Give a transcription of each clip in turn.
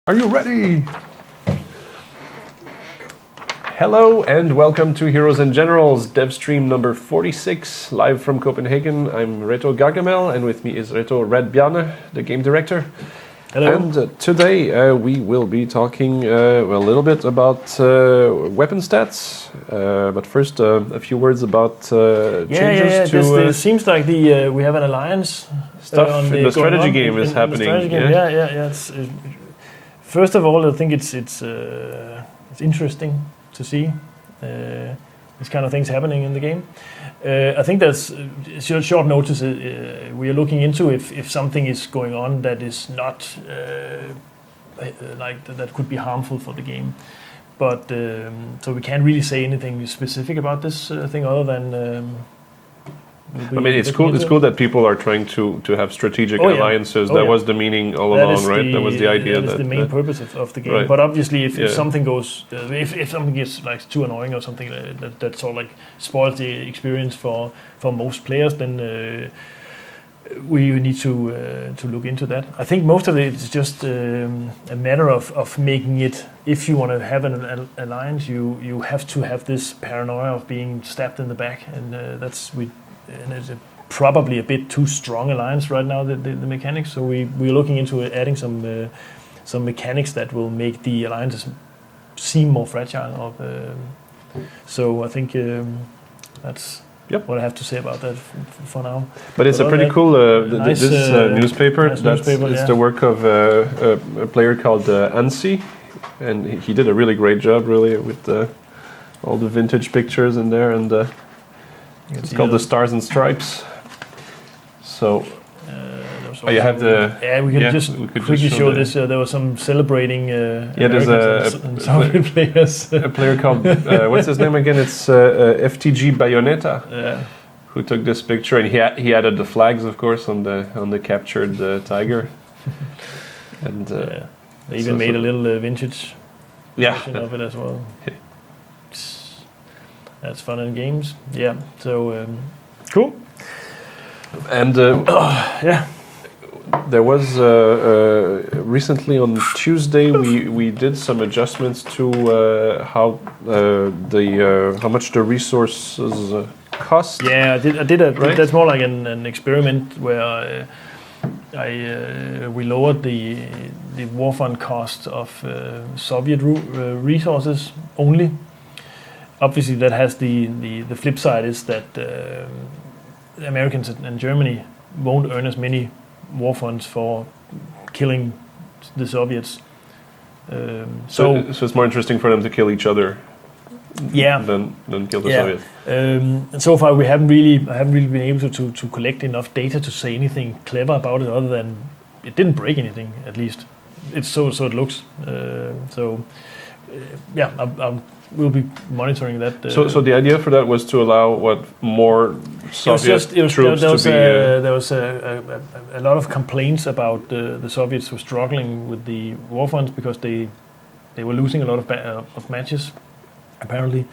Are you ready? Hello and welcome to Heroes and Generals, Devstream number 46, live from Copenhagen. I'm Reto Gargamel and with me is Reto Red Bjarne, the game director. Hello. And today we will be talking a little bit about weapon stats, but first a few words about changes to... It seems like we have an alliance. Stuff in the strategy game is happening. Yeah. First of all, I think it's interesting to see these kind of things happening in the game. I think that's short notice. We are looking into if something is going on that is not that could be harmful for the game. But so we can't really say anything specific about this thing other than. I mean, it's cool. It's cool that people are trying to have strategic alliances. That was the meaning all along, right? That was the idea. That is the main purpose of the game. Right. But obviously, if something goes, if something gets like too annoying or something that sort of like spoils the experience for most players, then we need to look into that. I think most of it is just a matter of making it. If you want to have an alliance, you have to have this paranoia of being stabbed in the back, and and it's probably a bit too strong alliance right now, the mechanics. So we're looking into adding some mechanics that will make the alliances seem more fragile. So I think that's what I have to say about that for now. But it's a pretty cool this newspaper. It's the work of a player called Ansi, and he did a really great job, really, with all the vintage pictures in there, and it's called the Stars and Stripes. So you have the we could just quickly show this. There was some celebrating. There's Soviet players. A player called what's his name again? It's FTG Bayonetta. Who took this picture, and he added the flags, of course, on the captured tiger. And they even made a little vintage version of it as well. That's fun in games. Yeah. So cool. And there was recently on Tuesday we did some adjustments to how much the resources cost. Yeah, I did right? That's more like an experiment where we lowered the war fund cost of Soviet resources only. Obviously, that has the flip side is that Americans and Germany won't earn as many war funds for killing the Soviets. So it's more interesting for them to kill each other, than kill the Soviets. And so far, I haven't really been able to collect enough data to say anything clever about it, other than it didn't break anything. At least it's so it looks. We'll be monitoring that. So the idea for that was to allow more Soviet troops to be... There was a lot of complaints about the Soviets were struggling with the war funds because they were losing a lot of matches, apparently.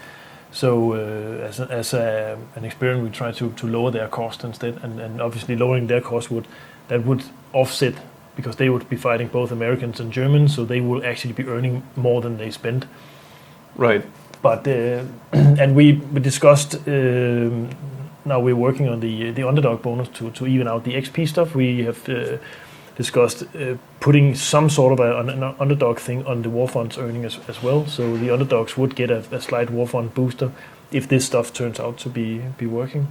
So as an experiment, we tried to lower their cost instead, and obviously lowering their cost would offset, because they would be fighting both Americans and Germans, so they will actually be earning more than they spend. Right. But and we discussed. Now we're working on the underdog bonus to even out the XP stuff. We have discussed putting some sort of an underdog thing on the war fund's earning as well. So the underdogs would get a slight war fund booster if this stuff turns out to be working.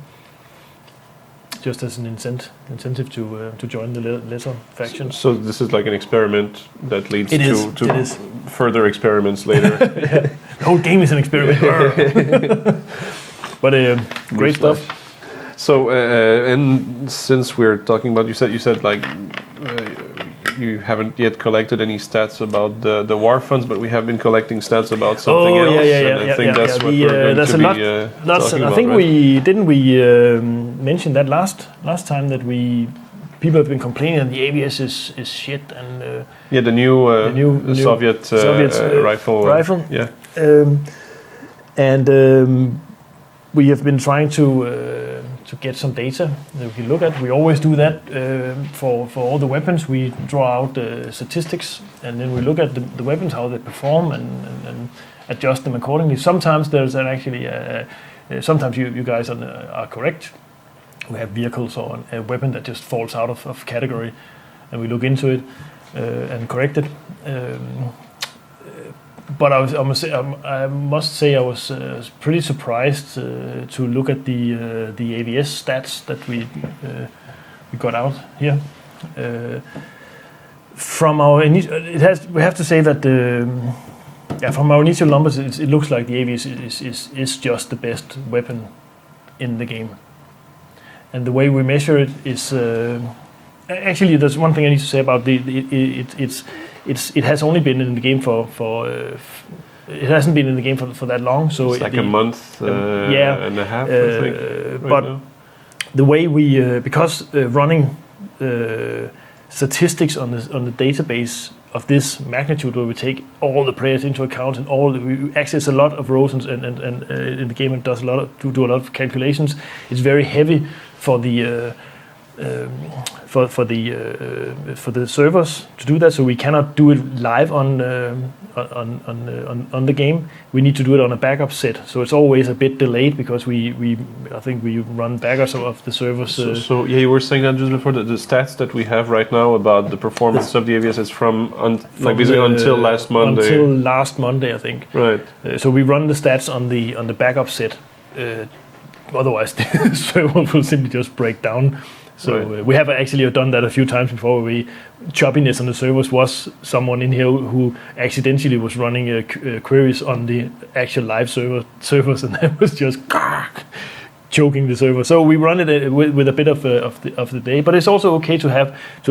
Just as an incentive to join the lesser faction. So this is like an experiment that leads to further experiments later. The whole game is an experiment. But great stuff. So and since we're talking about, you said like you haven't yet collected any stats about the war funds, but we have been collecting stats about something else. I think that's what we're going to be talking about. I think we mention that last time that people have been complaining that the ABS is shit, and the new Soviet rifle. And we have been trying to to get some data that we can look at. We always do that for all the weapons. We draw out statistics, and then we look at the weapons, how they perform, and adjust them accordingly. Sometimes there's actually sometimes you guys are correct. We have vehicles or a weapon that just falls out of category, and we look into it and correct it. But I must say I was pretty surprised to look at the AVS stats that we got out here. From our we have to say that from our initial numbers, it looks like the AVS is just the best weapon in the game. And the way we measure it is actually there's one thing I need to say about it has only been in the game it hasn't been in the game for that long. So it's like a month and a half, I think. But now, the way we because running statistics on the database of this magnitude, where we take all the players into account and we access a lot of rows and in the game, and do a lot of calculations. It's very heavy for the for the servers to do that, so we cannot do it live on the game. We need to do it on a backup set, so it's always a bit delayed because I think we run backups of the servers. So yeah, you were saying that just before, the stats that we have right now about the performance of the AVS is from basically until last Monday. Until last Monday, I think. Right. So we run the stats on the backup set. Otherwise, the server will simply just break down. So we have actually done that a few times before. Choppiness on the servers was someone in here who accidentally was running queries on the actual live servers, and that was just choking the server. So we run it with a bit of the day, but it's also okay to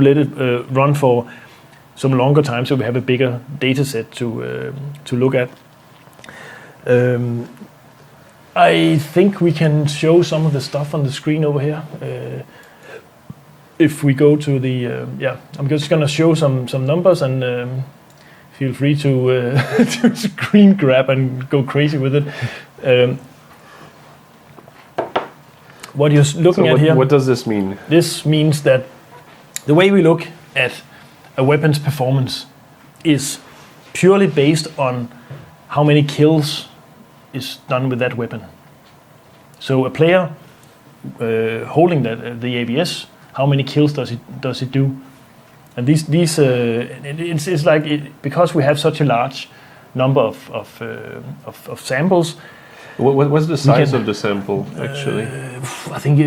let it run for some longer time, so we have a bigger data set to look at. I think we can show some of the stuff on the screen over here. If we go to I'm just going to show some numbers, and feel free to screen grab and go crazy with it. What you're looking at here. What does this mean? This means that the way we look at a weapon's performance is purely based on how many kills is done with that weapon. So a player holding the ABS, how many kills does it do? And these it's like because we have such a large number of samples. What's the size of the sample actually? I think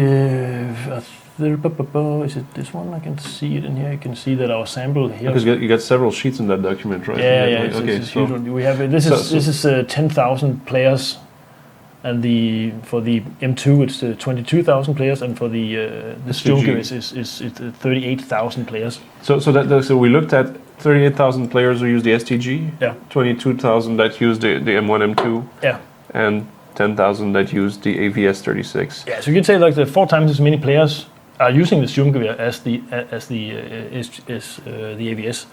is it this one? I can see it in here. You can see that our sample here. Because you got several sheets in that document, right? Yeah. It's huge one. We have this is 10,000 players, and for the M2 it's 22,000 players, and for the Sturmgewehr is 38,000 players. So we looked at 38,000 players who use the STG. Yeah. 22,000 that use the M1 M2. Yeah. And 10,000 that use the AVS 36. Yeah. So you can say like the 4 times as many players are using the Sturmgewehr as the AVS.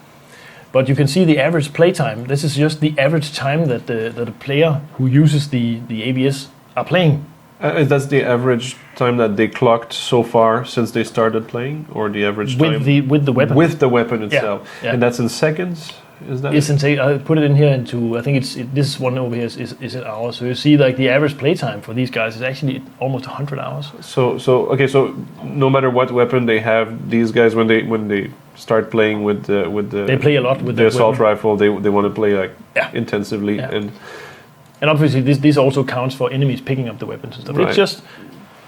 But you can see the average playtime. This is just the average time that the player who uses the AVS are playing. That's the average time that they clocked so far since they started playing, or the average time with the weapon. With the weapon itself, yeah. And that's in seconds. Is that? It's in I put it in here into. I think this one over here is an hour. So you see, like the average playtime for these guys is actually almost 100 hours. So no matter what weapon they have, these guys when they start playing with the they play a lot with the assault weapon. rifle. They want to play intensively, and obviously this also counts for enemies picking up the weapons and stuff. Right. It's just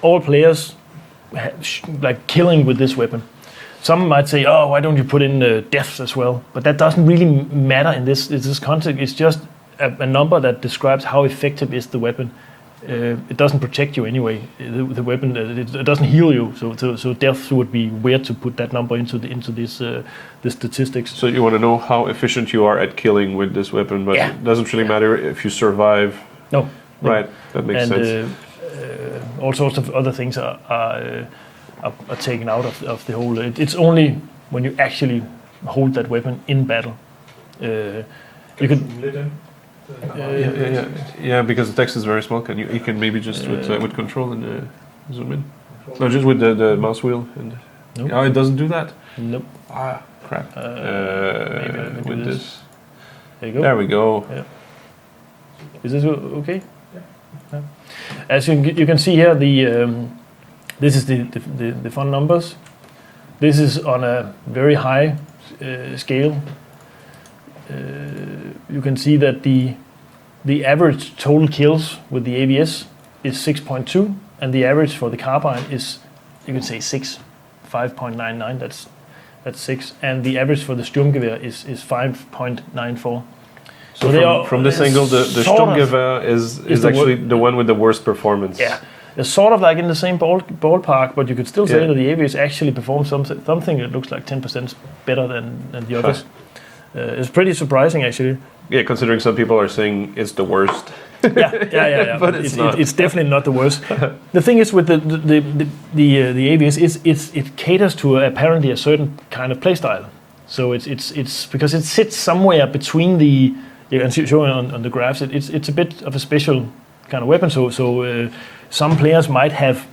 all players like killing with this weapon. Some might say, "Oh, why don't you put in deaths as well?" But that doesn't really matter in this context. It's just a number that describes how effective is the weapon. It doesn't protect you anyway. The weapon it doesn't heal you. So deaths would be weird to put that number into this statistics. So you want to know how efficient you are at killing with this weapon, but it doesn't really matter if you survive. No. Right. That makes sense. All sorts of other things are taken out of the whole. It's only when you actually hold that weapon in battle. You can. Yeah, because the text is very small. You can maybe just with control and zoom in. No, just with the mouse wheel. And Nope. Oh, it doesn't do that? Nope. Ah, crap. Maybe I can do With this. this. There you go. There we go. Yeah. Is this okay? Yeah. As you can see here, this is the fun numbers. This is on a very high scale. You can see that the average total kills with the ABS is 6.2, and the average for the Carbine is, you can say 5.99. That's 6, and the average for the Sturmgewehr is 5.94. So from this angle, the Sturmgewehr is actually the one with the worst performance. Yeah, it's sort of like in the same ballpark, but you could still say that the ABS actually performs something that looks like 10% better than the others. It's pretty surprising, actually. Yeah, considering some people are saying it's the worst. Yeah. But it's not. It's definitely not the worst. The thing is with the ABS it caters to apparently a certain kind of playstyle. So it's because it sits somewhere between the. You can show on the graphs. It's a bit of a special kind of weapon. So some players might have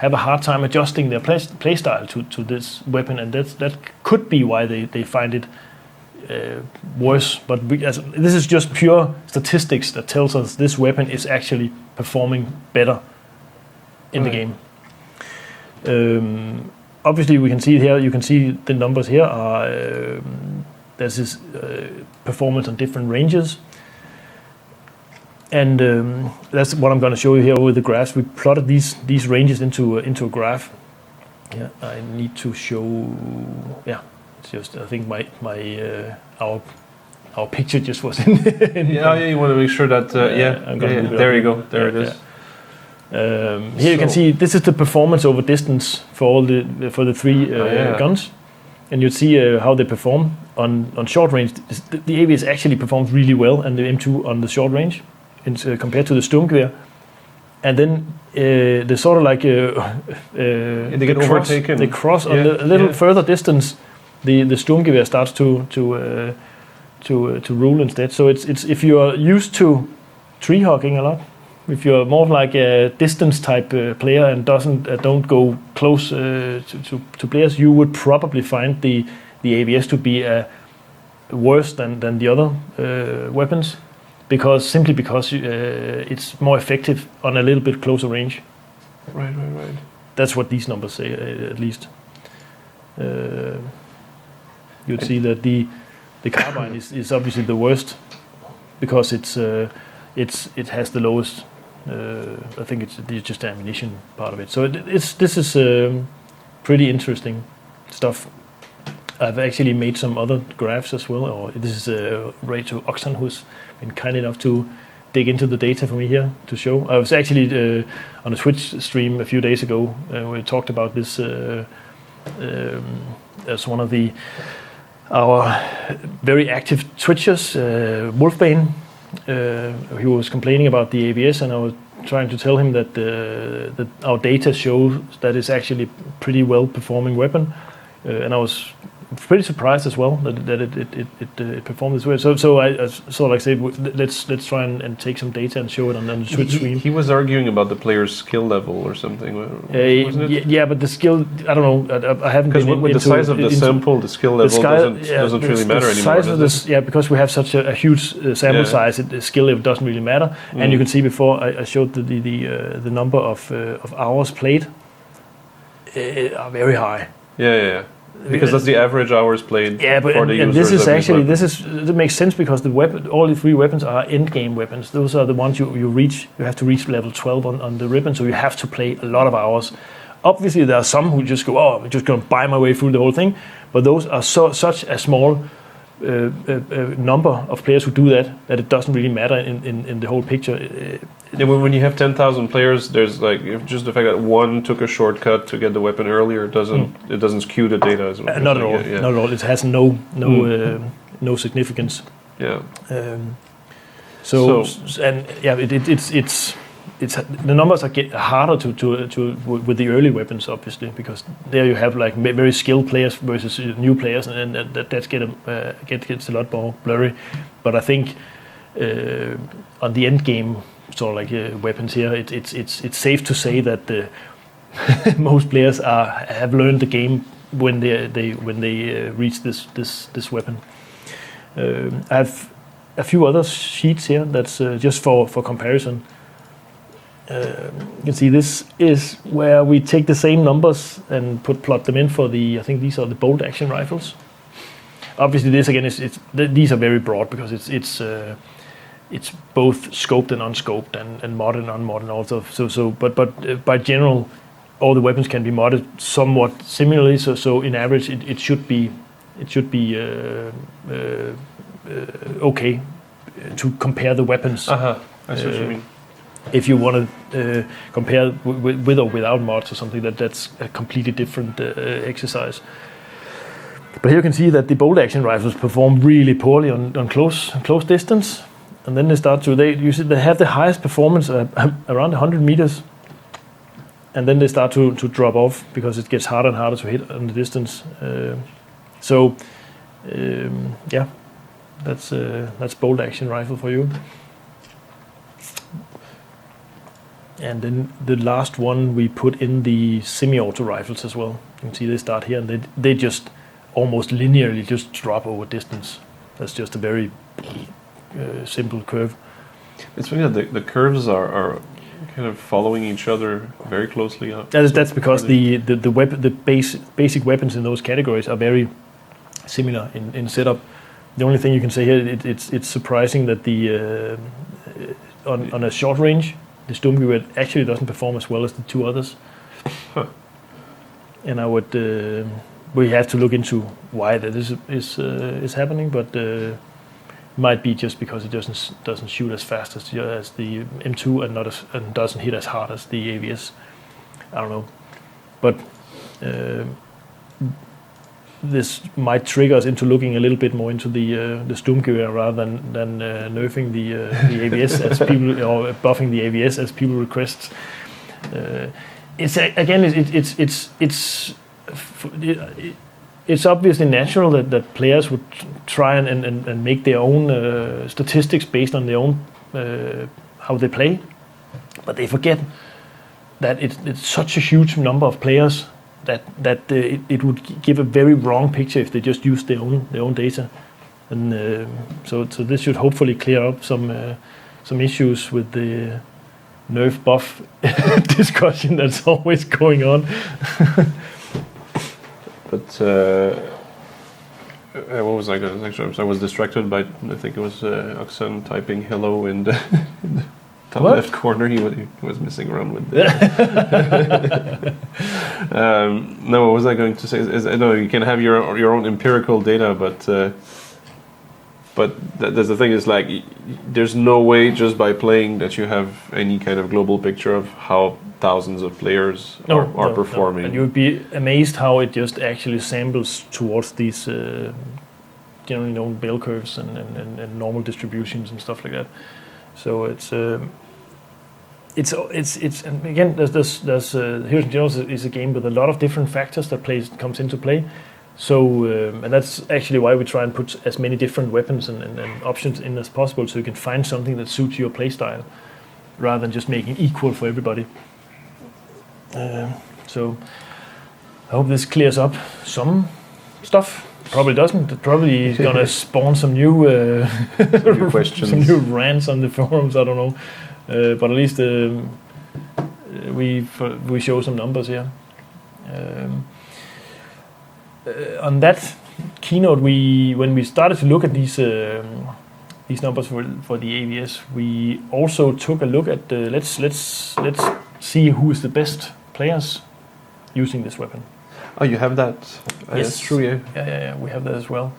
a hard time adjusting their playstyle to this weapon, and that could be why they find it worse. But this is just pure statistics that tells us this weapon is actually performing better in the game. Obviously, we can see it here. You can see the numbers here are there's this performance on different ranges, and that's what I'm going to show you here with the graphs. We plotted these ranges into a graph. Yeah, I need to show. Yeah. Just I think our picture just was in. You want to make sure that there you go, there it is. Here you can see this is the performance over distance for the three guns, and you see how they perform on short range. The ABS actually performs really well, and the M2 on the short range, compared to the Sturmgewehr. And then they sort of like they get overtaken. They cross on a little further distance. The Sturmgewehr starts to rule instead. So it's if you are used to tree hogging a lot, if you're more like a distance type player and don't go close to players, you would probably find the ABS to be worse than the other weapons, because it's more effective on a little bit closer range. Right. That's what these numbers say, at least. You'd see that the Carbine is obviously the worst, because it has the lowest. I think it's just the ammunition part of it. So this is pretty interesting stuff. I've actually made some other graphs as well. Or this is Ray to Oxen, who's been kind enough to dig into the data for me here to show. I was actually on a Twitch stream a few days ago. We talked about this as one of our very active Twitchers, Wolfbane. He was complaining about the ABS, and I was trying to tell him that our data shows that it's actually pretty well performing weapon, and I was pretty surprised as well that it performed this way. So I sort of like say let's try and take some data and show it on the Twitch stream. He was arguing about the player's skill level or something, wasn't it? Yeah, but the skill, I don't know. I haven't been into with the size of the sample, the skill level doesn't really matter anymore. Size of this, because we have such a huge sample size, the skill level doesn't really matter. And you can see before I showed the number of hours played are very high. Yeah. Because that's the average hours played for the users. And this is actually it makes sense, because all the three weapons are end game weapons. Those are the ones you reach. You have to reach level 12 on the ribbon, so you have to play a lot of hours. Obviously, there are some who just go, I'm just going to buy my way through the whole thing. But those are such a small number of players who do that it doesn't really matter in the whole picture. When you have 10,000 players, there's like just the fact that one took a shortcut to get the weapon earlier it doesn't skew the data as well. Not at all. Not at all. It has no significance. Yeah. It's the numbers are harder to with the early weapons, obviously, because there you have like very skilled players versus new players, and that gets a lot more blurry. But I think on the end game, sort of like weapons here, it's safe to say that most players have learned the game when they reach this weapon. I have a few other sheets here that's just for comparison. You can see this is where we take the same numbers and plot them in for I think these are the bolt action rifles. Obviously, this again these are very broad because it's both scoped and unscoped and modded and unmodded also. But by general, all the weapons can be modded somewhat similarly. So in average, it should be okay to compare the weapons. I see what you mean. If you want to compare with or without mods or something, that's a completely different exercise. But here you can see that the bolt action rifles perform really poorly on close distance, and then they start to they have the highest performance around 100 meters, and then they start to drop off because it gets harder and harder to hit on the distance. That's bolt action rifle for you. And then the last one we put in the semi-auto rifles as well. You can see they start here and they just almost linearly just drop over distance. That's just a very simple curve. It's funny that the curves are kind of following each other very closely. That's because the basic weapons in those categories are very similar in setup. The only thing you can say here, it's surprising that on a short range, the Sturmgewehr actually doesn't perform as well as the two others. Huh. And I would we have to look into why that is happening, but might be just because it doesn't shoot as fast as the M2 and doesn't hit as hard as the AVS. I don't know, but this might trigger us into looking a little bit more into the Sturmgewehr rather than nerfing the AVS as people or buffing the AVS as people request. It's obviously natural that players would try and make their own statistics based on their own how they play, but they forget that it's such a huge number of players that it would give a very wrong picture if they just used their own data, and so this should hopefully clear up some issues with the nerf buff discussion that's always going on. But what was I going to actually? I was distracted by I think it was Oxen typing hello in the top left corner. He was messing around with. No, what was I going to say? No, you can have your own empirical data, but that's the thing is like there's no way just by playing that you have any kind of global picture of how thousands of players are performing. No. And you would be amazed how it just actually samples towards these generally known bell curves and normal distributions and stuff like that. So it's and again there's Heroes and Generals is a game with a lot of different factors that comes into play. So and that's actually why we try and put as many different weapons and options in as possible, so you can find something that suits your playstyle, rather than just making equal for everybody. So I hope this clears up some stuff. Probably doesn't. It probably is gonna spawn some new questions, some new rants on the forums. I don't know, but at least we show some numbers here. On that keynote, when we started to look at these numbers for the AVS, we also took a look at let's see who is the best players using this weapon. Oh, you have that? Yes, that's true. Yeah. We have that as well.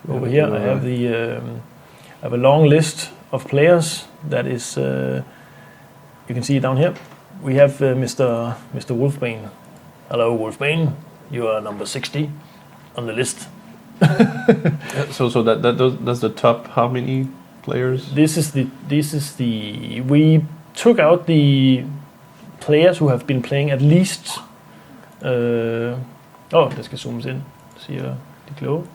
Over here, I have I have a long list of players. That is, you can see it down here. We have Mr. Wolfbane. Hello, Wolfbane. You are number 60 on the list. So that's the top. How many players? This is the. We took out the players who have been playing at least. Det skal zoomes ind, siger de kloge.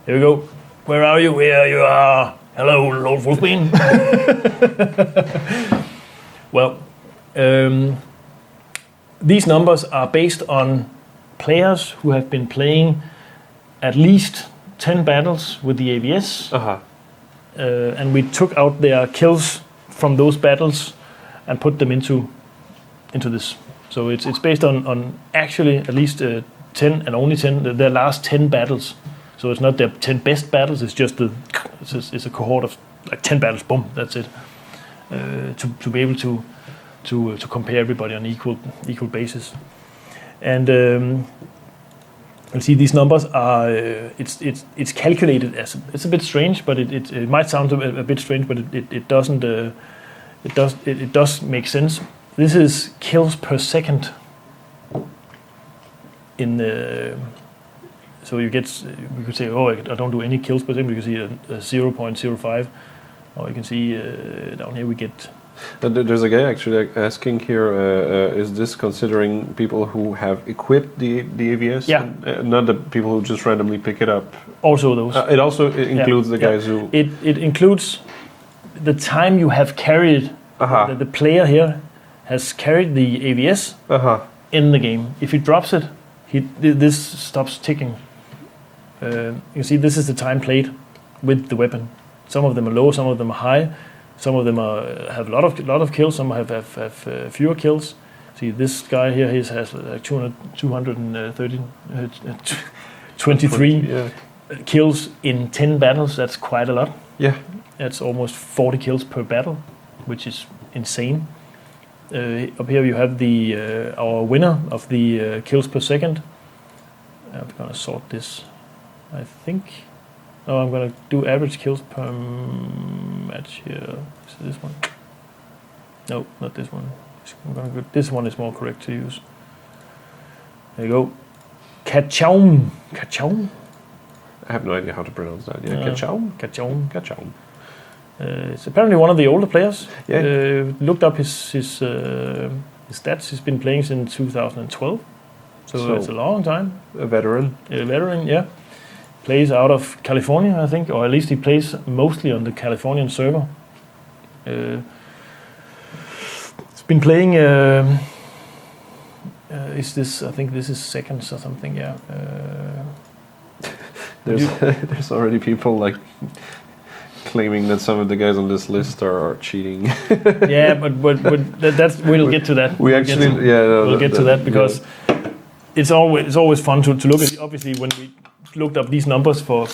Here we go. Where are you? Here you are. Hello, Lord Wolfbane. Well, these numbers are based on players who have been playing at least 10 battles with the AVS, and we took out their kills from those battles and put them into this. So it's based on actually at least 10 and only 10, their last 10 battles. So it's not their 10 best battles, it's just it's a cohort of like 10 battles, boom, that's it. To be able to compare everybody on equal basis. And you'll see these numbers are it's calculated as, it's a bit strange, but it might sound a bit strange, but it doesn't it does make sense. This is kills per second in the, so you get, we could say, oh, I don't do any kills per second. You can see a 0.05, or you can see down here we get. There's a guy actually asking here, is this considering people who have equipped the AVS? Yeah. Not the people who just randomly pick it up? Also those. It also includes the guys who... It includes the time you have carried, the player here has carried the AVS in the game. If he drops it, this stops ticking. You see, this is the time played with the weapon. Some of them are low, some of them are high. Some of them have a lot of kills. Some have fewer kills. See, this guy here, he has like 23 kills in 10 battles. That's quite a lot. Yeah, that's almost 40 kills per battle, which is insane. Up here you have the our winner of the kills per second. I'm gonna sort this, I think. Oh, I'm gonna do average kills per match here. Is it this one? No, not this one. I'm gonna go. This one is more correct to use. There you go. Kachaum. Kachaum. I have no idea how to pronounce that. Yeah, Kachaum. Kachaum. Kachaum. It's apparently one of the older players. Yeah. Looked up his stats. He's been playing since 2012, so it's a long time. A veteran. A veteran, yeah. Plays out of California, I think, or at least he plays mostly on the Californian server. He's been playing. Is this? I think this is seconds or something. Yeah. There's already people like claiming that some of the guys on this list are cheating. Yeah, but that's we'll get to that. We'll get to that because it's always fun to look at. Obviously, when we looked up these numbers for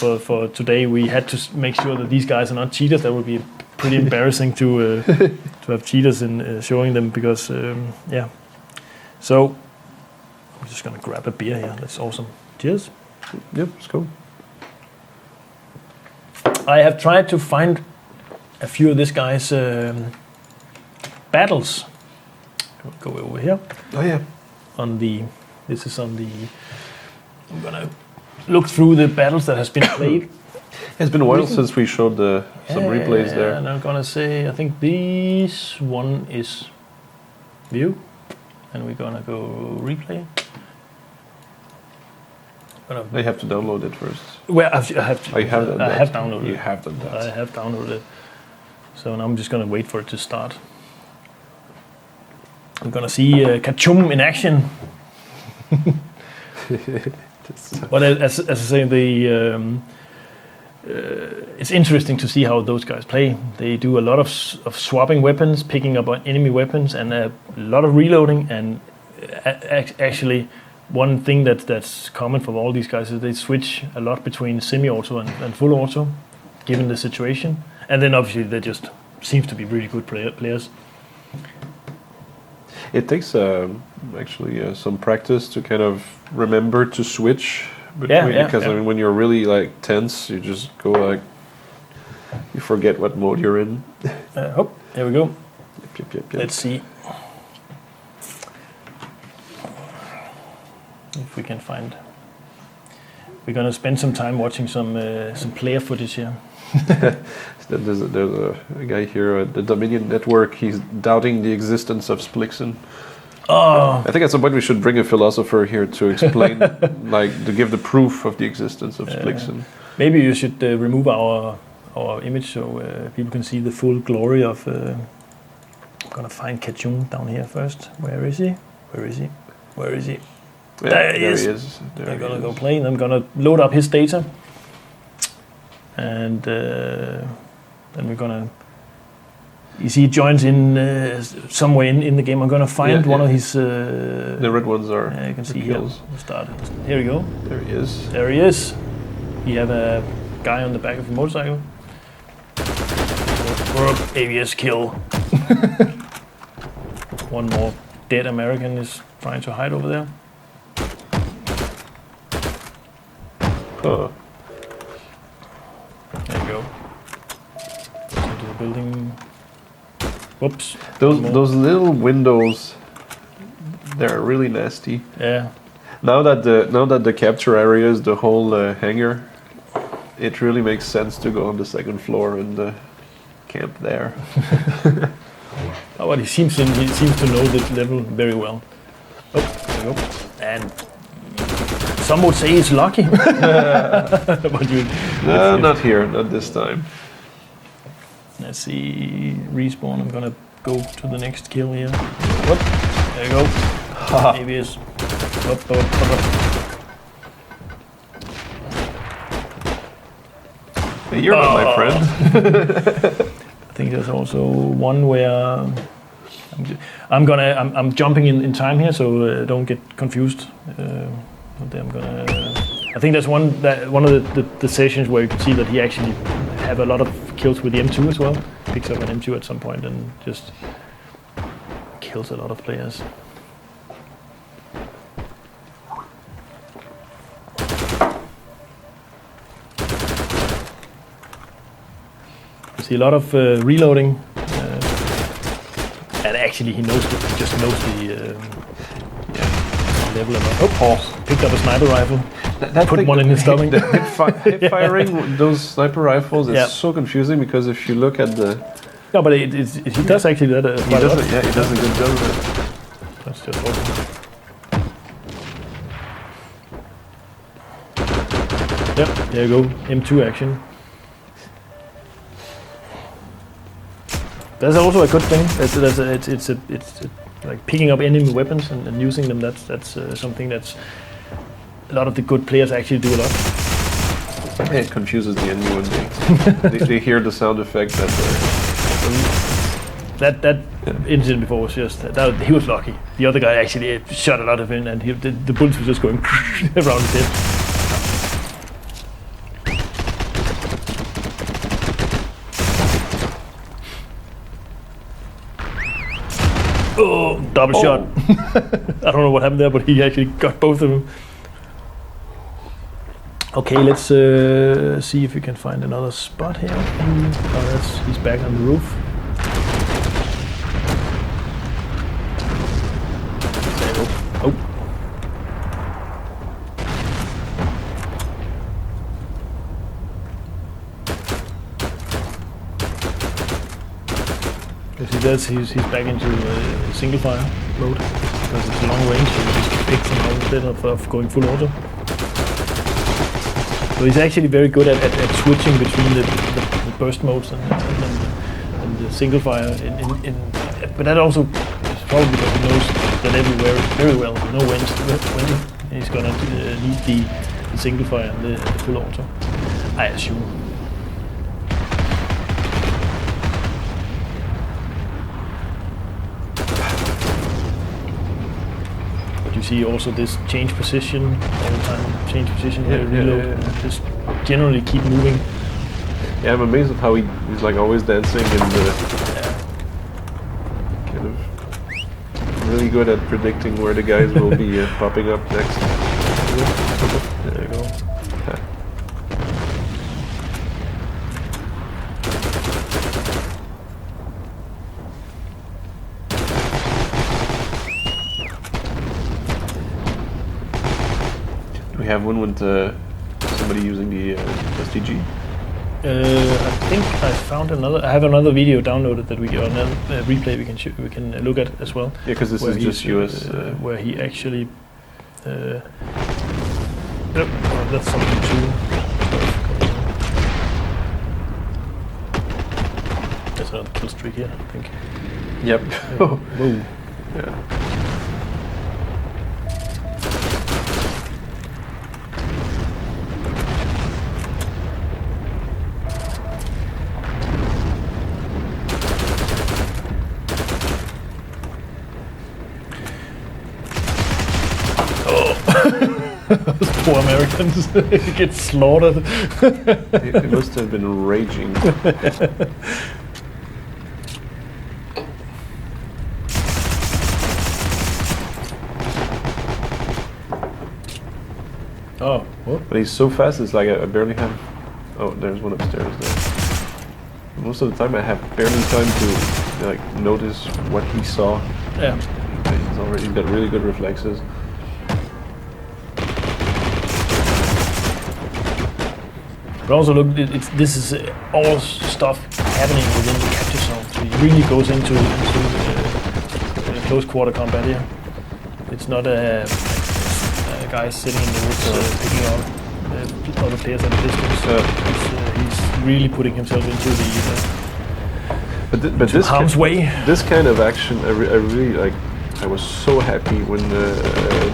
today, we had to make sure that these guys are not cheaters. That would be pretty embarrassing to have cheaters in showing them because So I'm just gonna grab a beer here. That's awesome. Cheers. Yep, let's go. I have tried to find a few of this guy's battles. I'll go over here. Oh yeah. This is on the. I'm gonna look through the battles that has been played. It's been a while since we showed some replays there. And I'm gonna say I think this one is view, and we're gonna go replay. I have to download it first. Well, I have to. I have downloaded it. You have done that. I have downloaded it. So now I'm just gonna wait for it to start. I'm gonna see Kachum in action. But as I say, it's interesting to see how those guys play. They do a lot of swapping weapons, picking up on enemy weapons, and a lot of reloading. And actually, one thing that's common from all these guys is they switch a lot between semi-auto and full auto, given the situation. And then obviously they just seems to be really good players. It takes actually some practice to kind of remember to switch between because I mean when you're really like tense, you just go like you forget what mode you're in. Here we go. Yep. Let's see if we can find. We're gonna spend some time watching some player footage here. There's a guy here at the Dominion Network. He's doubting the existence of Splixen. Oh. I think at some point we should bring a philosopher here to explain, like to give the proof of the existence of Splixen. Maybe you should remove our image so people can see the full glory of gonna find Kachun down here first. Where is he? Where is he? Where is he? Yeah, there he is. I'm gonna go play, and I'm gonna load up his data, and then we're gonna. You see, he joins in somewhere in the game. I'm gonna find one of his. The red ones are. You can see here. We'll start. Here we go. There he is. There he is. You have a guy on the back of a motorcycle. ABS kill. One more dead American is trying to hide over there. Huh. There you go. Into the building. Whoops. Those little windows, they're really nasty. Yeah. Now that the capture area is the whole hangar, it really makes sense to go on the second floor and camp there. Oh, but he seems to know this level very well. Oh, there you go. And some would say he's lucky. But no, not here, not this time. Let's see, respawn. I'm gonna go to the next kill here. What? There you go. Maybe it's. Hey, you're not my friend. I think there's also one where I'm jumping in time here, so don't get confused. I think that's one of the sessions where you can see that he actually have a lot of kills with the M2 as well. Picks up an M2 at some point and just kills a lot of players. You see a lot of reloading, and actually he just knows the level of. Oh, picked up a sniper rifle. Put one in his stomach. Hip firing those sniper rifles is so confusing because if you look at the. No, but he does actually that. He does a good job of it. That's just awesome. Yep, there you go. M2 action. That's also a good thing. It's like picking up enemy weapons and using them. That's something that's a lot of the good players actually do a lot. It confuses the enemy when they hear the sound effect that incident before was just he was lucky. The other guy actually shot a lot of him, and the bullets were just going around his head. Oh, double shot. I don't know what happened there, but he actually got both of them. Okay, let's see if we can find another spot here. Oh, he's back on the roof. Oh. As he does, he's back into single fire mode because it's a long range, so he just picks him out instead of going full auto. So he's actually very good at switching between the burst modes and the single fire. But that also is probably because he knows that everywhere very well. He knows when he's gonna need the single fire and the full auto, I assume. You see also this change position all the time. Change position, reload, just generally keep moving. Yeah, I'm amazed at how he's like always dancing and kind of really good at predicting where the guys will be popping up next. There you go. We have one with somebody using the STG. I think I found another. I have another video downloaded that another replay we can look at as well. Yeah, because this is just US. Where he actually. That's something too. There's another kill streak here, I think. Yep. Whoa. Yeah. Those poor Americans get slaughtered. It must have been raging. Oh, what? But he's so fast, it's like I barely have... Oh, there's one upstairs there. Most of the time I have barely time to like notice what he saw. Yeah. He's got really good reflexes. But also look, this is all stuff happening within the capture zone. So it really goes into close quarter combat here. It's not a guy sitting in the woods picking out other players at a distance. He's really putting himself into the this harm's way. This kind of action, I really like. I was so happy when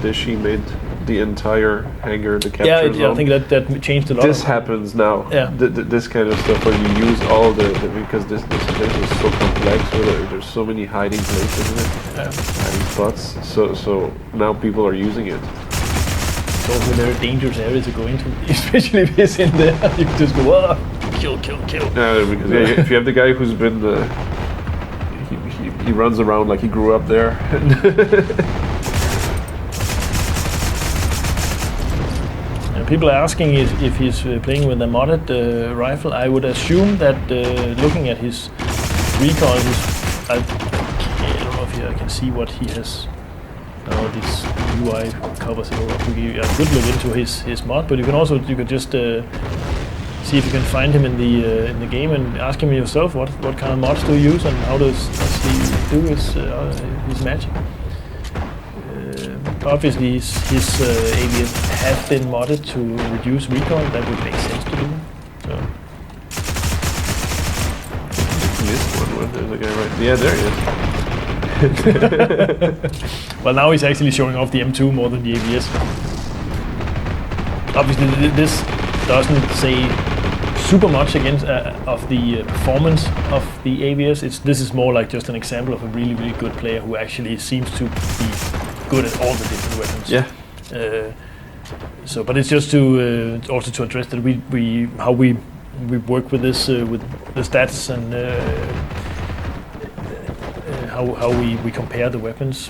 Dishy made the entire hangar the capture zone. Yeah, I think that changed a lot. This happens now. Yeah. This kind of stuff where you use all because this place is so complex. There's so many hiding places in it, hiding spots. So now people are using it. It's also a very dangerous area to go into, especially if it's in there. You can just go, kill. Yeah, because if you have the guy who's been he runs around like he grew up there. People are asking if he's playing with a modded rifle. I would assume that looking at his recoil, I don't know if I can see what he has. This UI covers it all up. I could look into his mod, but you could just see if you can find him in the game and ask him yourself what kind of mods do you use and how does he do his magic. Obviously, his AVS have been modded to reduce recoil. That would make sense to do. So. This one, there's a guy right. Yeah, there he is. Well, now he's actually showing off the M2 more than the AVS. Obviously, this doesn't say super much against of the performance of the AVS. This is more like just an example of a really, really good player who actually seems to be good at all the different weapons. Yeah. But it's just to also to address that how we work with this with the stats and how we compare the weapons.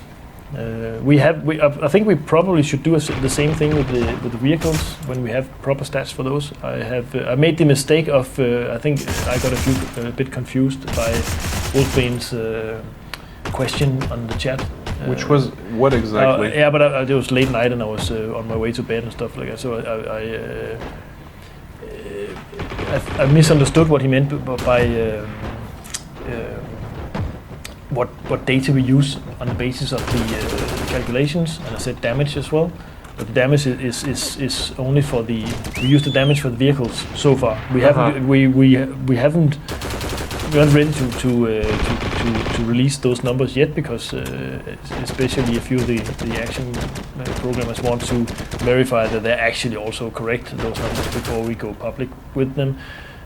I think we probably should do the same thing with the vehicles when we have proper stats for those. I made the mistake of I think I got a bit confused by Wolfbane's question on the chat. Which was what exactly? Yeah, but it was late night and I was on my way to bed and stuff like that. So I misunderstood what he meant by what data we use on the basis of the calculations, and I said damage as well. But the damage is only for we use the damage for the vehicles so far. We haven't we're not ready to release those numbers yet because especially a few of the action programmers want to verify that they're actually also correct, those numbers, before we go public with them.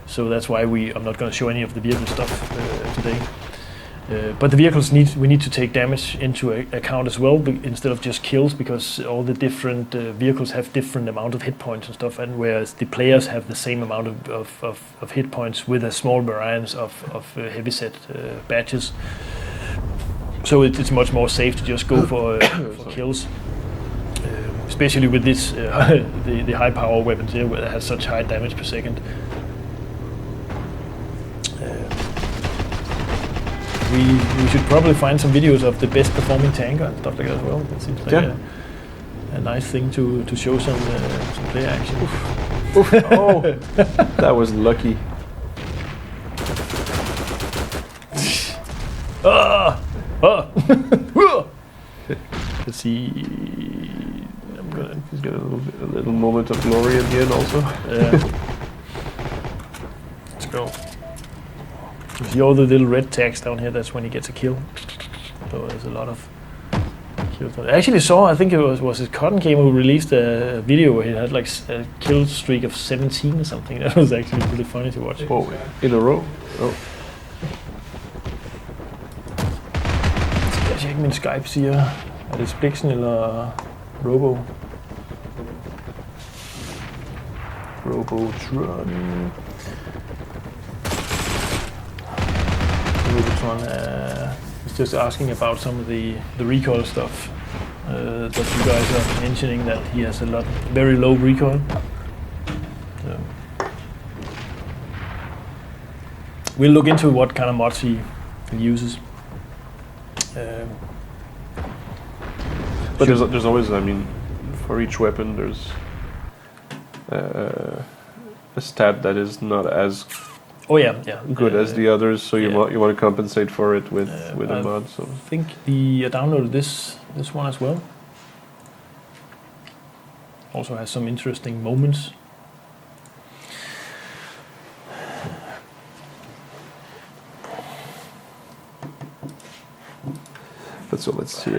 So that's why I'm not going to show any of the vehicle stuff today. But the vehicles we need to take damage into account as well, instead of just kills, because all the different vehicles have different amount of hit points and stuff, and whereas the players have the same amount of hit points with a small variance of heavyset badges. So it's much more safe to just go for kills, especially with this the high power weapons here, where it has such high damage per second. We should probably find some videos of the best performing tanker and stuff like that as well. That seems like a nice thing to show some player action. Oof. Oh, that was lucky. Let's see. He's got a little moment of glory at the end also. Let's go. You see all the little red tags down here, that's when he gets a kill. So there's a lot of kills. I actually saw, I think it was his Cotton Gamer who released a video where he had like a kill streak of 17 or something. That was actually really funny to watch. Oh, in a row? Oh. Skal jeg tjekke min Skype siger, er det Splixen eller Robotron. Robotron is just asking about some of the recoil stuff that you guys are mentioning, that he has very low recoil. So we'll look into what kind of mods he uses. But there's always, I mean, for each weapon there's a stat that is not as good as the others, so you want to compensate for it with a mod. So I think I downloaded this one as well. Also has some interesting moments. But so let's see.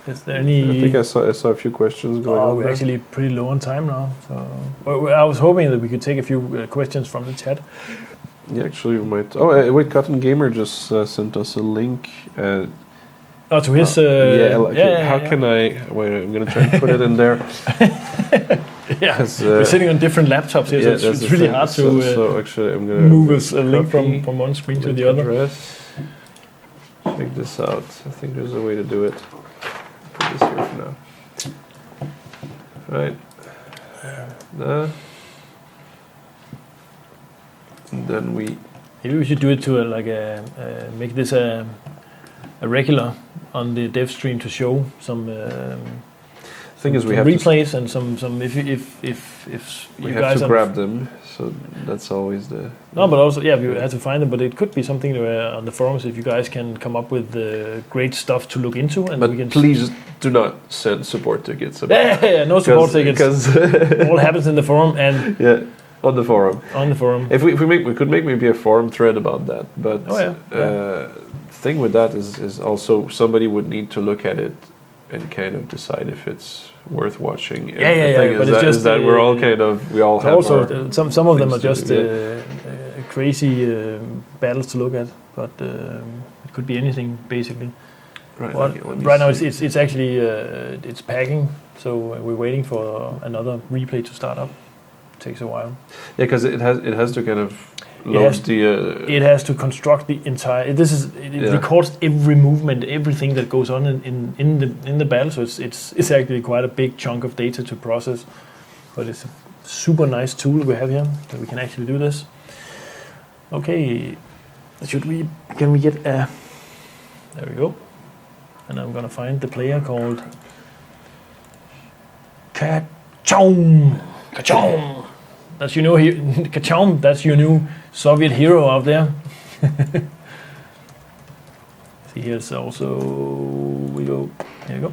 Is there any? I think I saw a few questions going on. We're actually pretty low on time now. So I was hoping that we could take a few questions from the chat. Yeah, actually, we might. Oh, wait, Cotton Gamer just sent us a link. To his. How can I? Wait, I'm gonna try and put it in there. We're sitting on different laptops here, so it's really hard to. So actually, I'm gonna move a link from one screen to the other. Check this out. I think there's a way to do it. Put this here for now. Right. And then maybe we should do it to make this a regular on the Devstream to show some. Thing is, we have replays and some if we you have guys to grab them, so that's always the. No, but also we have to find them. But it could be something on the forums if you guys can come up with great stuff to look into, and but we can. Please do not send support tickets. No support tickets. Because all happens in the forum and. Yeah. On the forum. On the forum. If we could make maybe a forum thread about that, but thing with that is also somebody would need to look at it and kind of decide if it's worth watching. But it's just that we're all we all have. Also, some of them are just crazy battles to look at, but it could be anything basically. Right now it's actually it's packing, so we're waiting for another replay to start up. Takes a while. Yeah, because it has to kind of load it has to construct the entire. It records every movement, everything that goes on in the battle. So it's actually quite a big chunk of data to process. But it's a super nice tool we have here that we can actually do this. Okay, can we get a? There we go. And I'm gonna find the player called Kachom. Kachom. That's your new Kachom. That's your new Soviet hero out there. See, here's also we go. Here you go.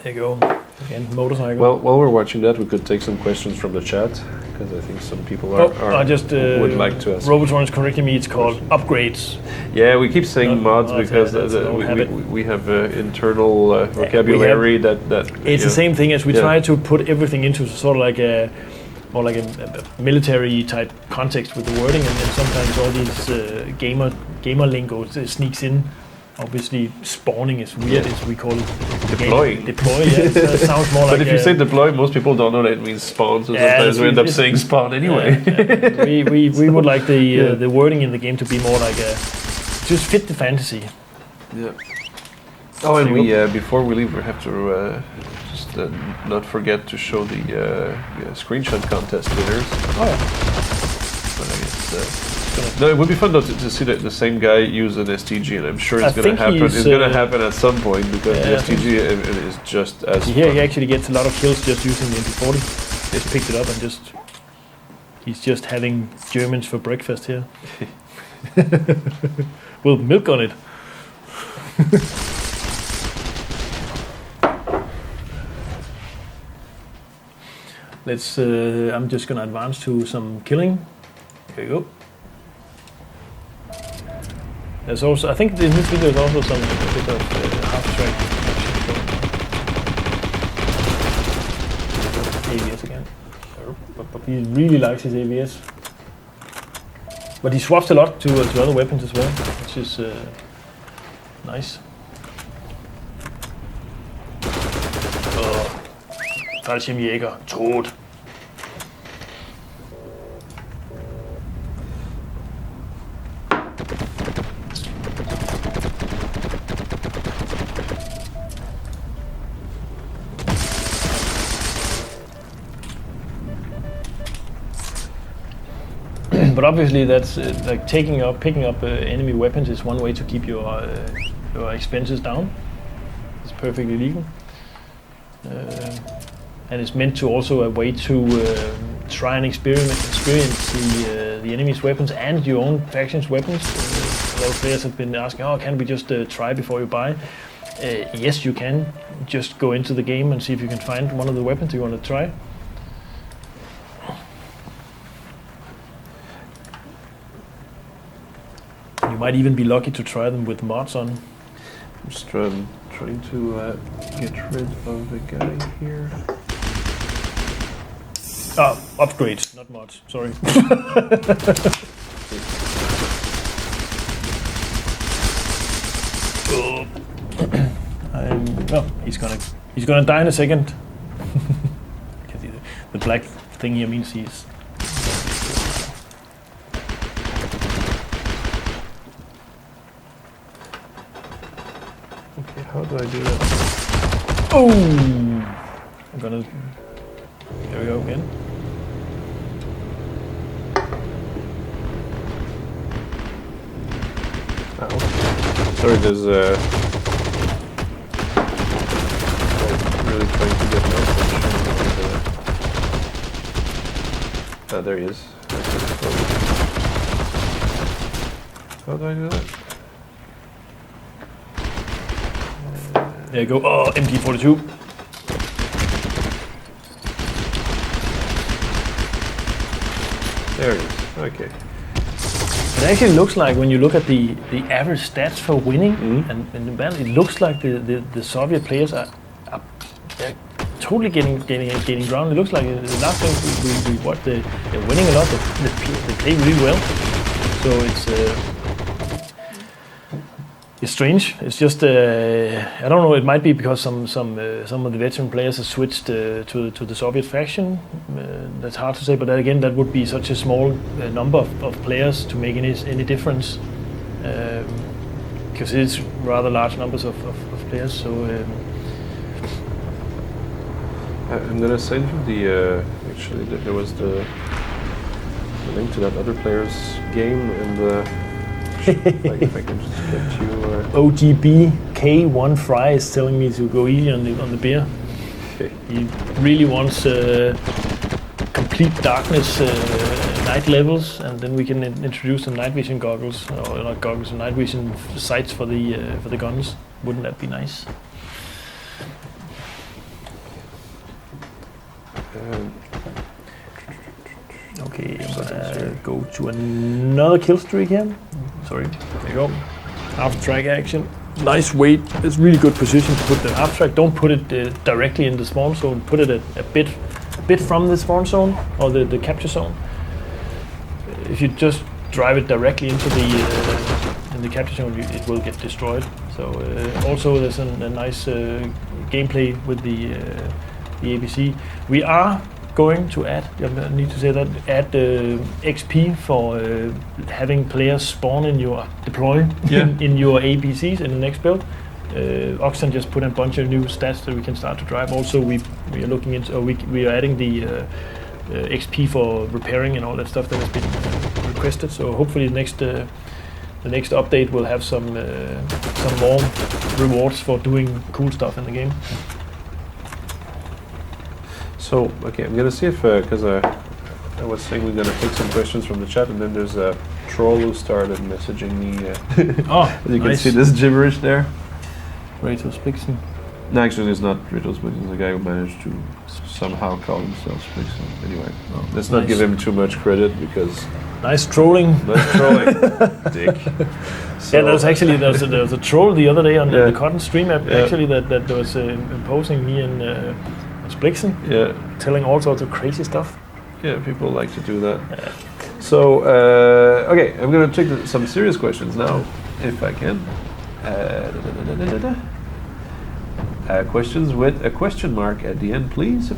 There you go. Again, motorcycle. Well, while we're watching that, we could take some questions from the chat, because I think some people would like to ask. Robotron is correcting me. It's called upgrades. Yeah, we keep saying mods because we have internal vocabulary that. It's the same thing as we try to put everything into sort of like a more like a military type context with the wording, and then sometimes all these gamer lingo sneaks in. Obviously, spawning is weird, as we call it. Deploy. Deploy, yeah. It sounds more like. But if you say deploy, most people don't know that it means spawn, so sometimes we end up saying spawn anyway. We would like the wording in the game to be more like just fit the fantasy. Yeah. Oh, and before we leave, we have to just not forget to show the screenshot contest winners. Oh yeah. But I guess. No, it would be fun though to see the same guy use an STG, and I'm sure it's going to happen. It's going to happen at some point, because the STG is just as. He actually gets a lot of kills just using the MP40. Just picked it up and he's just having Germans for breakfast here. With milk on it. I'm just going to advance to some killing. Here you go. There's also, I think in this video there's also some bit of half-track action. ABS again. But he really likes his ABS. But he swaps a lot to other weapons as well, which is nice. Fallschirmjäger, tot. But obviously, that's like picking up enemy weapons is one way to keep your expenses down. It's perfectly legal, and it's meant to also a way to try and experience the enemy's weapons and your own faction's weapons. A lot of players have been asking, "Oh, can we just try before you buy?" Yes, you can. Just go into the game and see if you can find one of the weapons you want to try. You might even be lucky to try them with mods on. I'm just trying to get rid of the guy here. Upgrades, not mods. Sorry. He's gonna die in a second. The black thing here means he's. How do I do that? Oh! I'm gonna... There we go again. Oh. Sorry, there's really trying to get my attention. There he is. How do I do that? There you go. Oh, MG42. There it is. Okay. It actually looks like when you look at the average stats for winning and the battle, it looks like the Soviet players are they're totally getting ground. It looks like the last time we watched, they're winning a lot. They play really well. So it's strange. It's just I don't know. It might be because some of the veteran players have switched to the Soviet faction. That's hard to say. But again, that would be such a small number of players to make any difference, because it's rather large numbers of players. So I'm gonna send you the actually there was the link to that other player's game and the. Like if I can just get you. OGB K1 Fry is telling me to go easy on the beer. Okay. He really wants complete darkness night levels, and then we can introduce some night vision goggles, or not goggles, night vision sights for the guns. Wouldn't that be nice? Okay, I'm gonna go to another kill streak here. Sorry, there you go. Half track action. Nice weight. It's really good position to put the half track. Don't put it directly in the spawn zone. Put it a bit from the spawn zone or the capture zone. If you just drive it directly into the capture zone, it will get destroyed. So also there's a nice gameplay with the ABC. We are going to add, I need to say that, add XP for having players spawn in your deploy in your APCs in the next build. Oxen just put a bunch of new stats that we can start to drive. Also, we are looking into, we are adding the XP for repairing and all that stuff that has been requested. So hopefully the next update will have some more rewards for doing cool stuff in the game. So, okay, I'm gonna see if, because I was saying we're gonna take some questions from the chat, and then there's a troll who started messaging me. Oh, as you can see this gibberish there. Kratos Pixen. No, actually, it's not Riddles, but he's the guy who managed to somehow call himself Splixon. Anyway, let's not give him too much credit because... Nice trolling. Dick. So, there was a troll the other day on the Cotton stream app, actually, that was imposing me and Splixon, telling all sorts of crazy stuff. Yeah, people like to do that. So, okay, I'm going to take some serious questions now, if I can. Questions with a question mark at the end, please.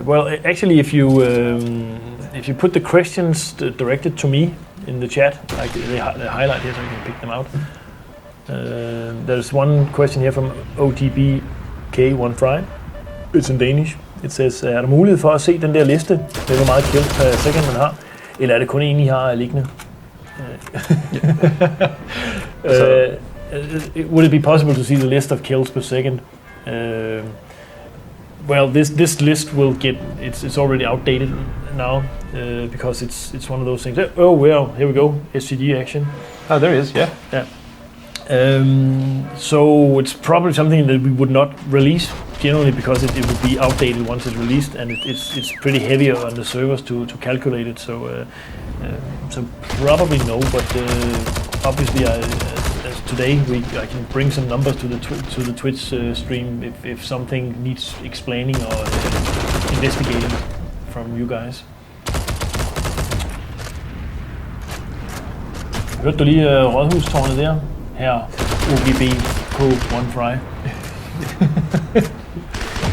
Well, actually, if you put the questions directed to me in the chat, like they highlight here so you can pick them out. There's one question here from OTBK1Fry. It's in Danish. It says, er der mulighed for at se den der liste med hvor meget kill per second man har, eller er det kun en I har liggende? Would it be possible to see the list of kills per second? Well, this list will get it's already outdated now because it's one of those things. Oh well, here we go. SCG action. Oh, there is. Yeah. So it's probably something that we would not release generally because it would be outdated once it's released, and it's pretty heavy on the servers to calculate it. So probably no, but obviously as today I can bring some numbers to the Twitch stream if something needs explaining or investigating from you guys. Hørte du lige rådhustårnet der? Her OGB K1Fry.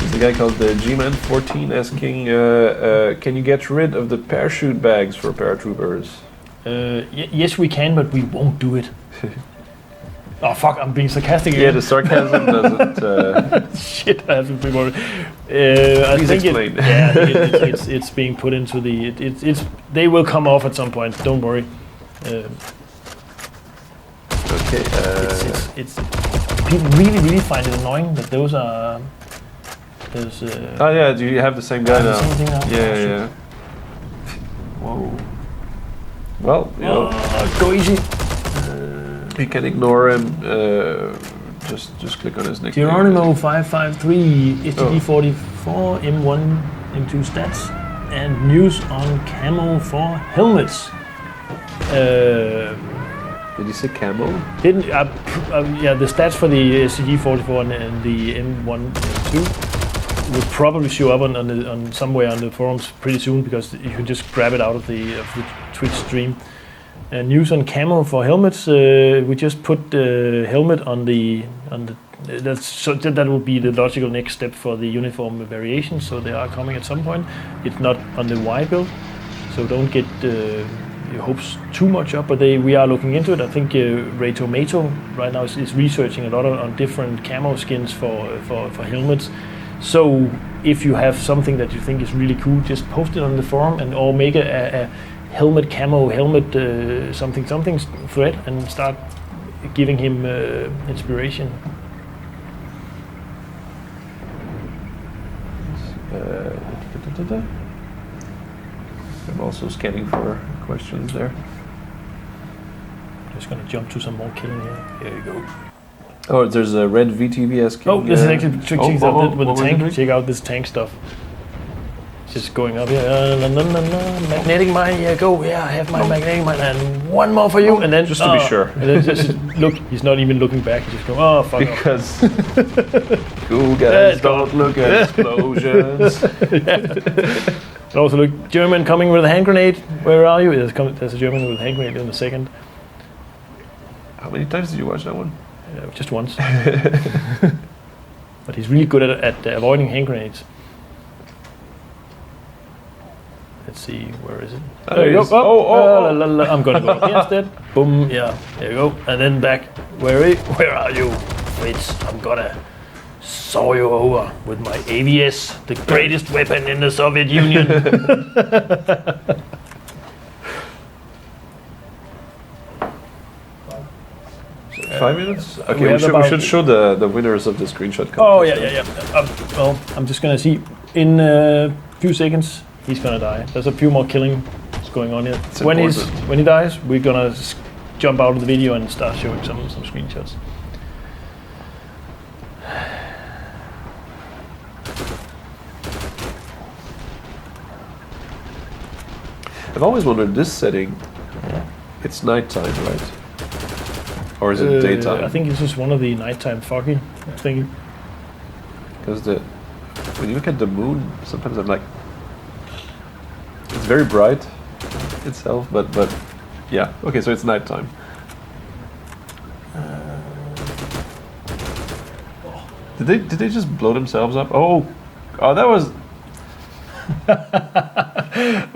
There's a guy called G-Man14 asking, can you get rid of the parachute bags for paratroopers? Yes, we can, but we won't do it. Oh fuck! I'm being sarcastic again. Yeah, the sarcasm doesn't. Shit, I have to be more. Please explain. It's being put into the. It's they will come off at some point. Don't worry. Okay. It's people really find it annoying that those are. There's. Oh yeah, do you have the same guy now? Same thing now? Yeah. Whoa. Well, you know, go easy. You can ignore him. Just click on his nickname. Geronimo 553 STD44 M1 M2 stats and news on camo for helmets. Did you say camo? Didn't yeah, the stats for the STG44 and the M1 M2 would probably show up on somewhere on the forums pretty soon because you can just grab it out of the Twitch stream. News on camo for helmets. We just put the helmet on the that will be the logical next step for the uniform variations. So they are coming at some point. It's not on the Y build, so don't get your hopes too much up. But we are looking into it. I think Ray Tomato right now is researching a lot on different camo skins for helmets. So if you have something that you think is really cool, just post it on the forum or make a helmet camo something thread and start giving him inspiration. I'm also scanning for questions there. Just gonna jump to some more killing here. Here you go. Oh, there's a red VTV asking. Oh, this is actually checking something with the tank. Check out this tank stuff. Just going up here, magnetic mine, yeah, go, yeah, I have my magnetic mine, and one more for you, and then just to be sure. And then just look, he's not even looking back, he's just going, oh fuck. Because cool guys don't look at explosions. And also look, German coming with a hand grenade. Where are you? There's a German with a hand grenade in a second. How many times did you watch that one? Just once. But he's really good at avoiding hand grenades. Let's see, where is it? There you go. Oh. I'm gonna go up here instead. Boom, yeah, there you go. And then back. Where are you? Fritz, I'm gonna saw you over with my AVS, the greatest weapon in the Soviet Union. 5 minutes? Okay, we should show the winners of the screenshot contest. Oh, yeah. Well, I'm just gonna see. In a few seconds, he's gonna die. There's a few more killing going on here. When he dies, we're gonna jump out of the video and start showing some screenshots. I've always wondered this setting. It's nighttime, right? Or is it daytime? I think this is one of the nighttime foggy thing. Because when you look at the moon, sometimes I'm like, it's very bright itself, but yeah. Okay, so it's nighttime. Did they just blow themselves up? Oh, that was.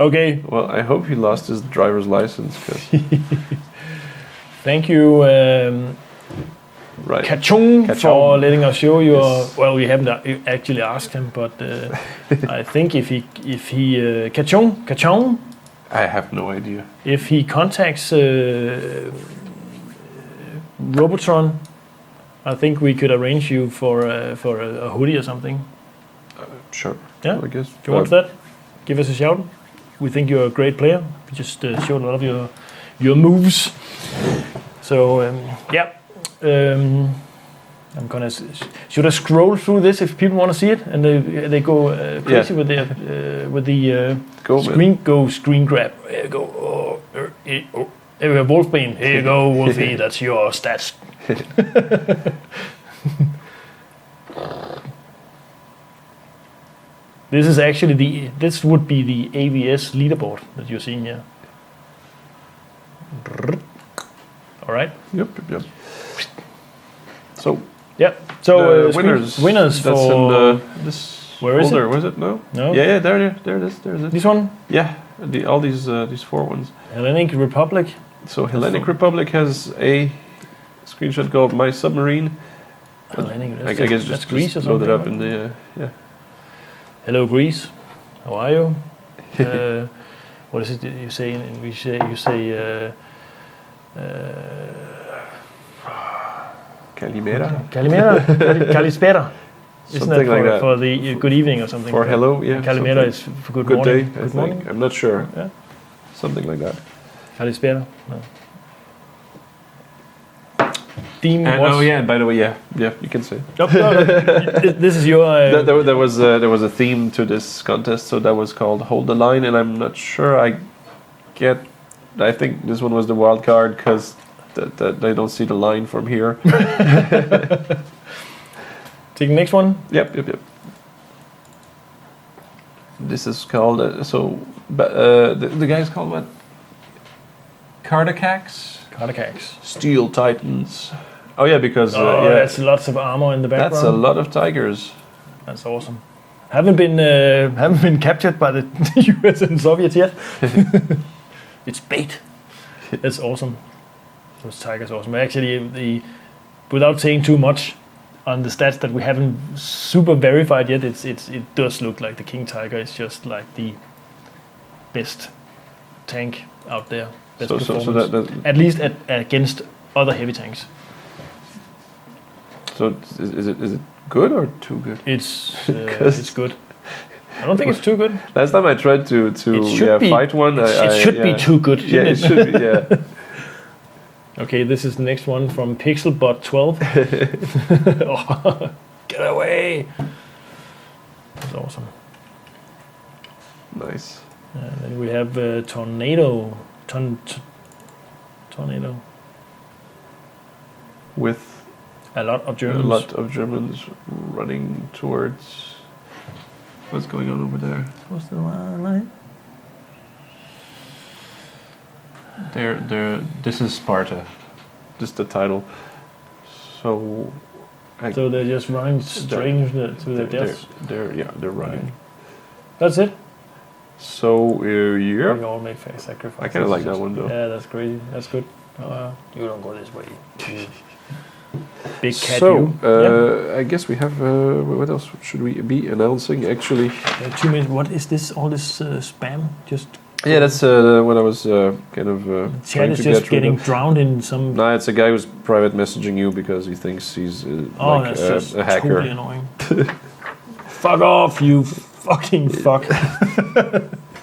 Okay. Well, I hope he lost his driver's license. Thank you, right. Kachung, for letting us show your. Yes. Well, we haven't actually asked him, but I think if he Kachung, I have no idea. if he contacts Robotron, I think we could arrange you for a hoodie or something. Sure. Yeah, I guess. If you want that, give us a shout. We think you're a great player. You just showed a lot of your moves. So yeah, I'm gonna. Should I scroll through this if people want to see it and they go crazy with the screen grab? Here you go. Here, Wolfbane. Here you go, Wolfie. That's your stats. This is actually this would be the AVS leaderboard that you're seeing here. All right. Yep. So. Yeah. So winners for in this. Where is folder, it? was it? No. Yeah. There it is. This one. Yeah. All these 4 ones. Hellenic Republic. So Hellenic Republic has a screenshot called My Submarine. Hellenic. I guess just Greece or load something. it up in the yeah. Hello, Greece. How are you? What is it you say in English? You say. Kalimera. Kalispera. Isn't Something that like that. for the good evening or something? For hello, yeah. Kalimera is for good morning. Day, Good morning. I'm not sure. Yeah. Something like that. Kalispera. No. Theme was. Oh yeah. By the way, yeah, you can say. No. This is your. There was a theme to this contest, so that was called Hold the Line, and I'm not sure I think this one was the wild card because that they don't see the line from here. Take the next one. Yep. This is called the guy's called what? Cardacax. Steel Titans. Oh yeah, because that's lots of armor in the background. That's a lot of tigers. That's awesome. Haven't been captured by the US and Soviets yet. It's bait. That's awesome. Those tigers are awesome. Actually, without saying too much on the stats that we haven't super verified yet, it does look like the King Tiger is just like the best tank out there. Best performance. So at least against other heavy tanks. So is it good or too good? It's good. I don't think it's too good. Last time I tried to fight one, it should be too good. Yeah, it should be. Yeah. Okay, this is the next one from Pixelbot 12. Oh, get away! That's awesome. Nice. And then we have Tornado. Tornado. With a lot of Germans. A lot of Germans running towards. What's going on over there? What's the line? This is Sparta. Just the title. So they're just running straight to their deaths. They're running. Okay. That's it. So yeah. We all make sacrifices. I kind of like that one though. Yeah, that's crazy. That's good. You don't go this way. Big cat. So I guess we have. What else should we be announcing? Actually, 2 minutes. What is this? All this spam? Just. Yeah, that's what I was kind of. Chat is just getting drowned in some. No, it's a guy who's private messaging you because he thinks he's that's just a hacker. Totally annoying. Fuck off, you fucking fuck.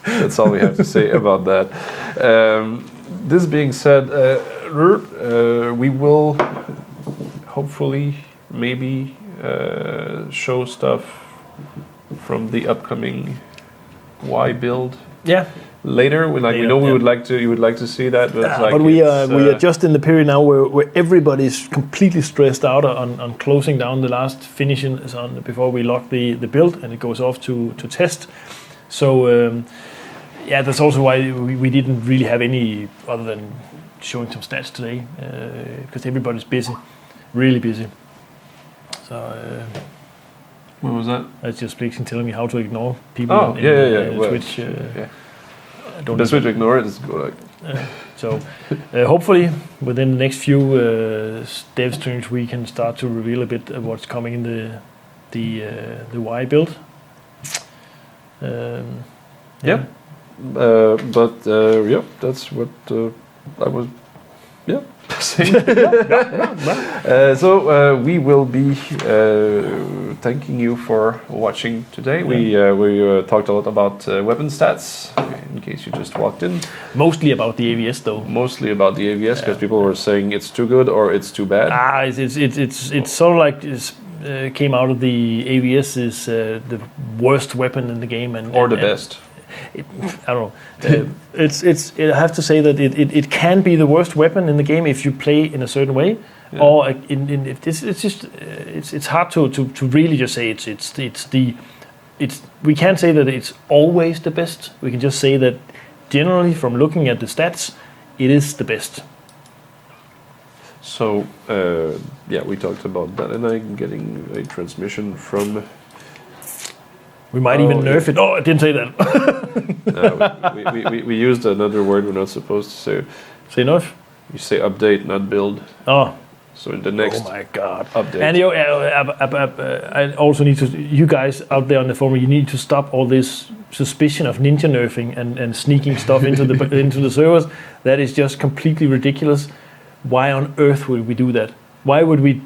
That's all we have to say about that. This being said, we will hopefully maybe show stuff from the upcoming Y build. Yeah. later. You would like to see that, but we are just in the period now where everybody's completely stressed out on closing down the last finishing before we lock the build and it goes off to test. So that's also why we didn't really have any other than showing some stats today, because everybody's busy, really busy. So what was that? That's just Blixen telling me how to ignore people Switch. The Switch ignore it is good. So hopefully within the next few dev streams we can start to reveal a bit of what's coming in the Y build. That's what I was saying. So we will be thanking you for watching today. We talked a lot about weapon stats, in case you just walked in. Mostly about the AVS though. Mostly about the AVS, because people were saying it's too good or it's too bad. It's sort of like came out of the AVS is the worst weapon in the game or the best. I don't know. I have to say that it can be the worst weapon in the game if you play in a certain way, or it's hard to really just say we can't say that it's always the best. We can just say that generally, from looking at the stats, it is the best. So we talked about that, and I'm getting a transmission from. We might even nerf it. Oh, I didn't say that. We used another word we're not supposed to say. Say nerf? You say update, not build. Oh. So in the next update. And I also need to, you guys out there on the forum, you need to stop all this suspicion of ninja nerfing and sneaking stuff into the servers. That is just completely ridiculous. Why on earth would we do that? Why would we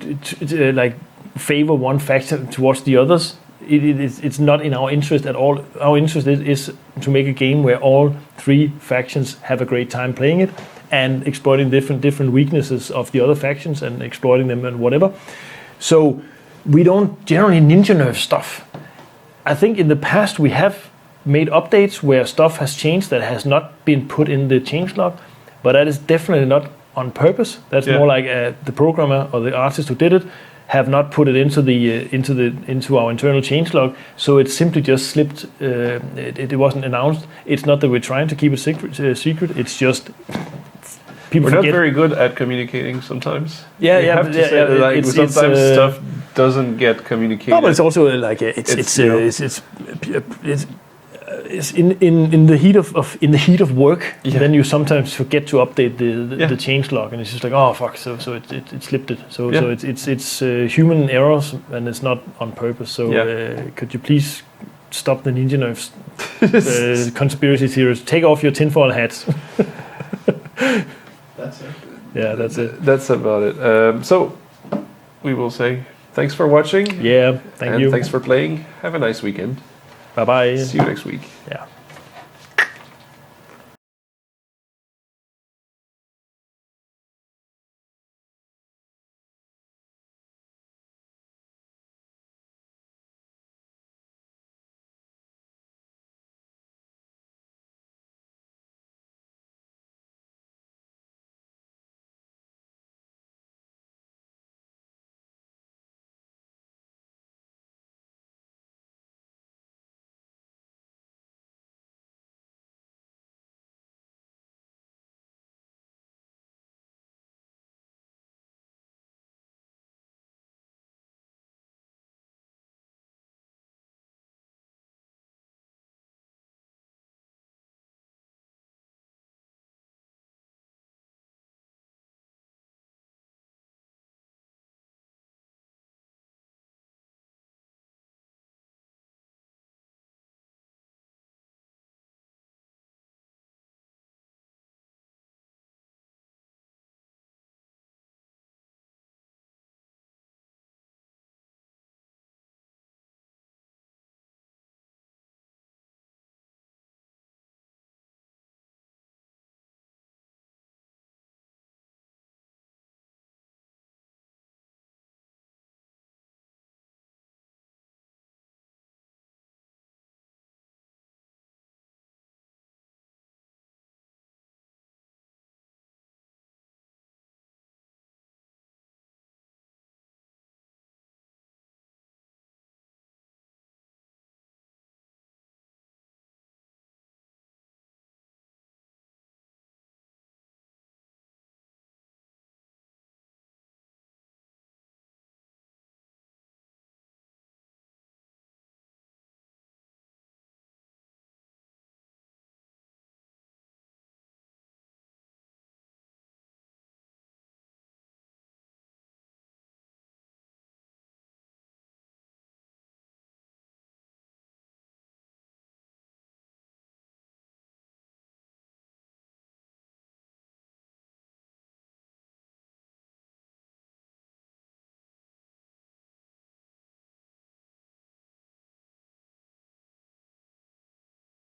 favor one faction towards the others? It's not in our interest at all. Our interest is to make a game where all three factions have a great time playing it and exploiting different weaknesses of the other factions and exploiting them and whatever. So we don't generally ninja nerf stuff. I think in the past we have made updates where stuff has changed that has not been put in the changelog, but that is definitely not on purpose. That's more like the programmer or the artist who did it have not put it into our internal changelog, so it simply just slipped. It wasn't announced. It's not that we're trying to keep it secret. It's just people. We're not very good at communicating sometimes. Sometimes stuff doesn't get communicated. No, but it's also like it's in the heat of work. Then you sometimes forget to update the changelog, and it's just like, oh fuck, so it slipped it. So it's human errors, and it's not on purpose. So could you please stop the ninja nerfs, conspiracy theories? Take off your tinfoil hats. That's it. Yeah, that's it. That's about it. So we will say thanks for watching. Yeah, thank you. Thanks for playing. Have a nice weekend. Bye-bye. See you next week. Yeah.